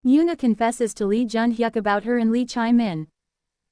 Yoona confesses to Lee Jun-hyuk about her and Lee Chae-min.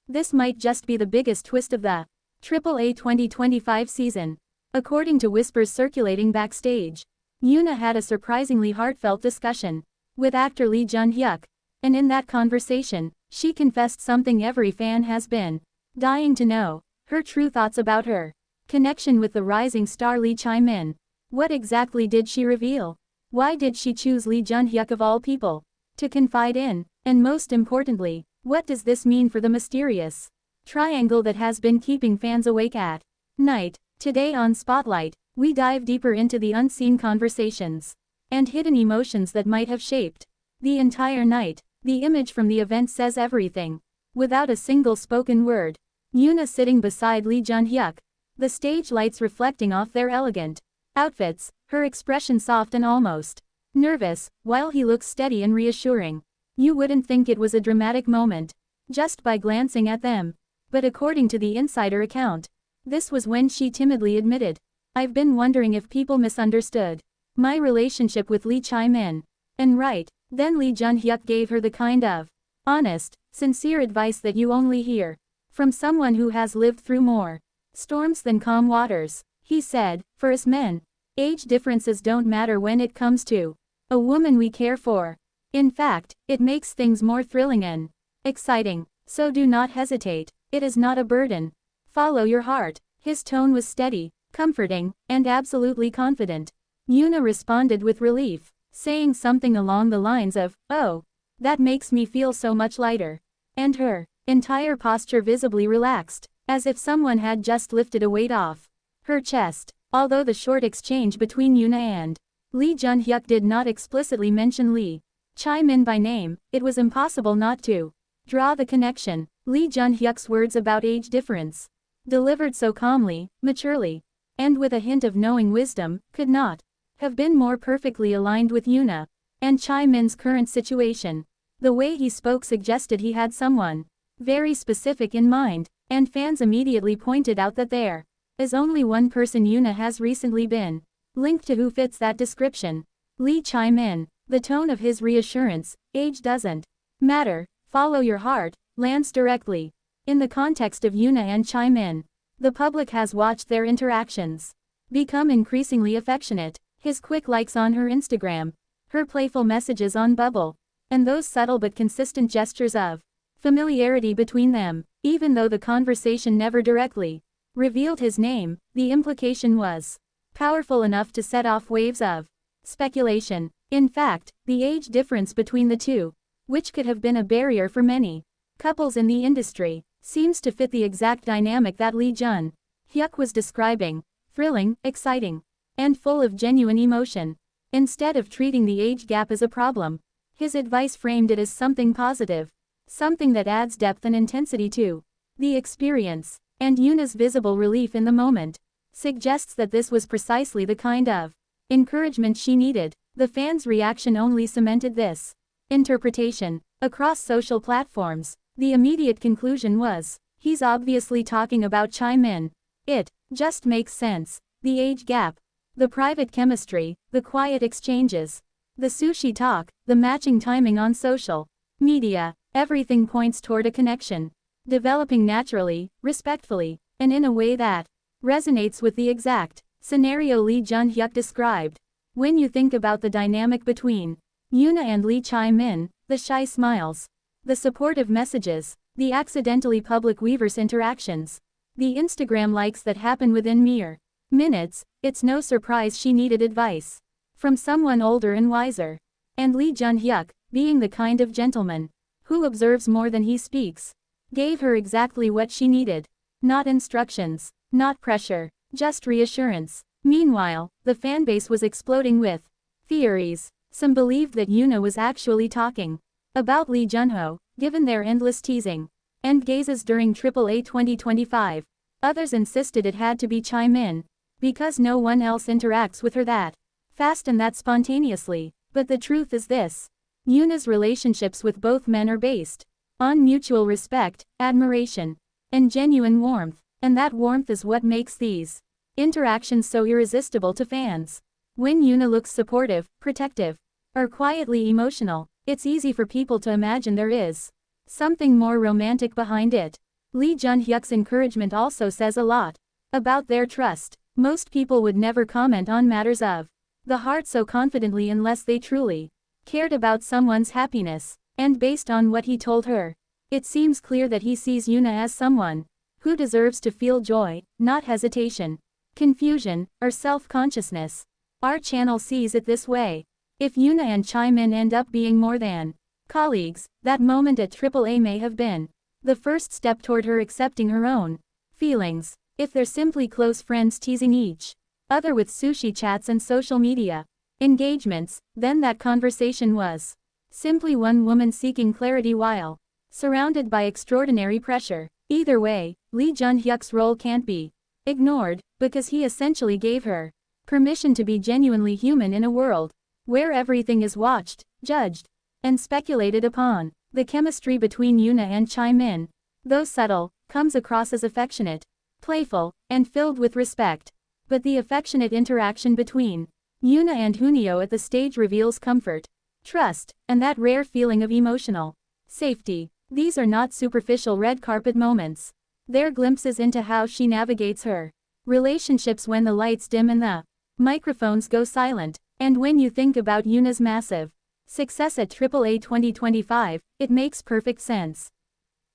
This might just be the biggest twist of the AAA 2025 season. According to whispers circulating backstage, Yoona had a surprisingly heartfelt discussion with actor Lee Jun-hyuk, and in that conversation, she confessed something every fan has been dying to know: her true thoughts about her connection with the rising star Lee Chae-min. What exactly did she reveal? Why did she choose Lee Jun-hyuk of all people to confide in? And most importantly, what does this mean for the mysterious triangle that has been keeping fans awake at night? Today on Spotlight, we dive deeper into the unseen conversations and hidden emotions that might have shaped the entire night. The image from the event says everything. Without a single spoken word, Yoona sitting beside Lee Jun-hyuk, the stage lights reflecting off their elegant outfits, her expression soft and almost nervous, while he looks steady and reassuring. You wouldn't think it was a dramatic moment just by glancing at them. But according to the insider account, this was when she timidly admitted, "I've been wondering if people misunderstood my relationship with Lee Chae-min." And right then Lee Jun-hyuk gave her the kind of honest, sincere advice that you only hear from someone who has lived through more storms than calm waters. He said, "For us men, age differences don't matter when it comes to a woman we care for. In fact, it makes things more thrilling and exciting. So do not hesitate. It is not a burden. Follow your heart." His tone was steady, comforting, and absolutely confident. Yoona responded with relief, saying something along the lines of, "Oh, that makes me feel so much lighter." And her entire posture visibly relaxed, as if someone had just lifted a weight off her chest. Although the short exchange between Yoona and Lee Jun-hyuk did not explicitly mention Lee Chae-min by name, it was impossible not to draw the connection. Lee Jun-hyuk's words about age difference, delivered so calmly, maturely, and with a hint of knowing wisdom, could not have been more perfectly aligned with Yoona and Chae-min's current situation. The way he spoke suggested he had someone very specific in mind, and fans immediately pointed out that there is only one person Yoona has recently been linked to who fits that description: Lee Chae-min. The tone of his reassurance, "Age doesn't matter, follow your heart," lands directly in the context of Yoona and Chae-min. The public has watched their interactions become increasingly affectionate. His quick likes on her Instagram, her playful messages on Bubble, and those subtle but consistent gestures of familiarity between them. Even though the conversation never directly revealed his name, the implication was powerful enough to set off waves of speculation. In fact, the age difference between the two, which could have been a barrier for many couples in the industry, seems to fit the exact dynamic that Lee Jun-hyuk was describing: thrilling, exciting, and full of genuine emotion. Instead of treating the age gap as a problem, his advice framed it as something positive, something that adds depth and intensity to the experience. And Yoona's visible relief in the moment suggests that this was precisely the kind of encouragement she needed. The fans' reaction only cemented this interpretation. Across social platforms, the immediate conclusion was, "He's obviously talking about Chae-min. It just makes sense." The age gap, the private chemistry, the quiet exchanges, the sushi talk, the matching timing on social media, everything points toward a connection developing naturally, respectfully, and in a way that resonates with the exact scenario Lee Jun-hyuk described. When you think about the dynamic between Yoona and Lee Chae-min, the shy smiles, the supportive messages, the accidentally public weverse interactions, the Instagram likes that happen within mere minutes, it's no surprise she needed advice from someone older and wiser. And Lee Jun-hyuk, being the kind of gentleman who observes more than he speaks, gave her exactly what she needed. Not instructions, not pressure, just reassurance. Meanwhile, the fanbase was exploding with theories. Some believed that Yoona was actually talking about Lee Junho, given their endless teasing and gazes during AAA 2025. Others insisted it had to be Chae-min, because no one else interacts with her that fast and that spontaneously. But the truth is this: Yoona's relationships with both men are based on mutual respect, admiration, and genuine warmth, and that warmth is what makes these interactions so irresistible to fans. When Yoona looks supportive, protective, or quietly emotional, it's easy for people to imagine there is something more romantic behind it. Lee Jun-hyuk's encouragement also says a lot about their trust. Most people would never comment on matters of the heart so confidently unless they truly cared about someone's happiness. And based on what he told her, it seems clear that he sees Yoona as someone who deserves to feel joy, not hesitation, confusion, or self-consciousness. Our channel sees it this way. If Yoona and Chae end up being more than colleagues, that moment at AAA may have been the first step toward her accepting her own feelings. If they're simply close friends teasing each other with sushi chats and social media engagements, then that conversation was simply one woman seeking clarity while surrounded by extraordinary pressure. Either way, Lee Jun-hyuk's role can't be ignored, because he essentially gave her permission to be genuinely human in a world where everything is watched, judged, and speculated upon. The chemistry between Yoona and Chae, though subtle, comes across as affectionate, playful, and filled with respect. But the affectionate interaction between Yoona and Hunio at the stage reveals comfort, trust, and that rare feeling of emotional safety. These are not superficial red carpet moments. They're glimpses into how she navigates her relationships when the lights dim and the microphones go silent. And when you think about Yoona's massive success at AAA 2025, it makes perfect sense.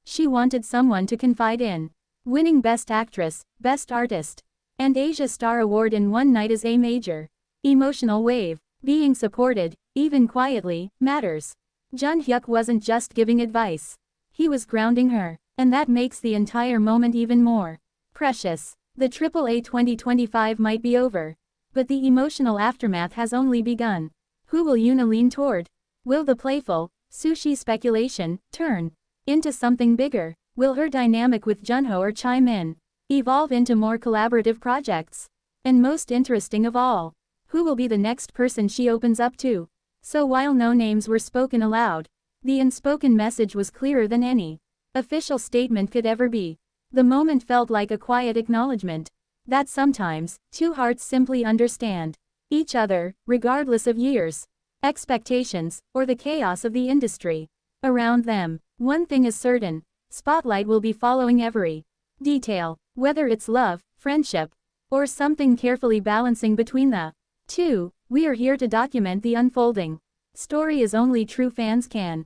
She wanted someone to confide in. Winning Best Actress, Best Artist, and Asia Star Award in one night is a major emotional wave. Being supported, even quietly, matters. Jun-hyuk wasn't just giving advice. He was grounding her, and that makes the entire moment even more precious. The AAA 2025 might be over, but the emotional aftermath has only begun. Who will Yoona lean toward? Will the playful, sushi speculation turn into something bigger? Will her dynamic with Junho or Chae evolve into more collaborative projects? And most interesting of all, who will be the next person she opens up to? So while no names were spoken aloud, the unspoken message was clearer than any official statement could ever be. The moment felt like a quiet acknowledgement that sometimes two hearts simply understand each other, regardless of years, expectations, or the chaos of the industry around them. One thing is certain: spotlight will be following every detail, whether it's love, friendship, or something carefully balancing between the two. We are here to document the unfolding story as only true fans can.